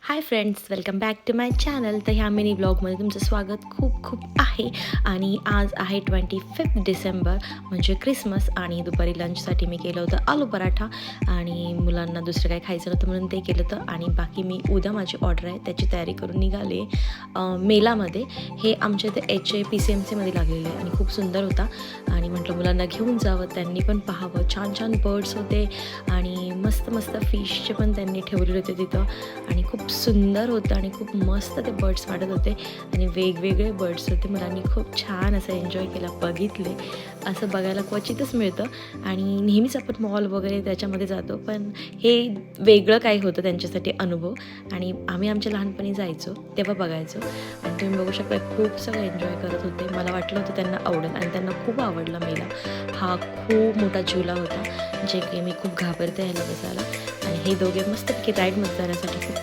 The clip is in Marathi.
High friends, welcome back to my channel. तर ह्या मिनी ब्लॉगमध्ये तुमचं स्वागत खूप खूप आहे. आणि आज आहे 25 डिसेंबर म्हणजे क्रिसमस. आणि दुपारी लंचसाठी मी केलं होतं आलू पराठा आणि मुलांना दुसरं काही खायचं नव्हतं म्हणून ते केलं होतं. आणि बाकी मी उद्या माझी ऑर्डर आहे त्याची तयारी करून निघाले मेलामध्ये. हे आमच्या इथे HAPCMCमध्ये लागलेलं आहे आणि खूप सुंदर होता. आणि म्हटलं मुलांना घेऊन जावं, त्यांनी पण पाहावं. छान छान बर्ड्स होते आणि मस्त मस्त फिशचे पण त्यांनी ठेवलेले होते तिथं. आणि खूप सुंदर होतं आणि खूप मस्त ते बर्ड्स वाटत होते आणि वेगवेगळे बर्ड्स होते. मुलांनी खूप छान असं एन्जॉय केला, बघितले. असं बघायला क्वचितच मिळतं आणि नेहमीच आपण मॉल वगैरे त्याच्यामध्ये जातो, पण हे वेगळं काही होतं त्यांच्यासाठी अनुभव. आणि आम्ही आमच्या लहानपणी जायचो तेव्हा बघायचो आणि तुम्ही बघू शकता खूप सगळं एन्जॉय करत होते. मला वाटलं होतं त्यांना आवडेल आणि त्यांना खूप आवडला मेला. हा खूप मोठा झुला होता जे की मी खूप घाबरते ह्याला बसायला. आणि हे दोघे मस्तपैकी राईडमध्ये जाण्यासाठी खूप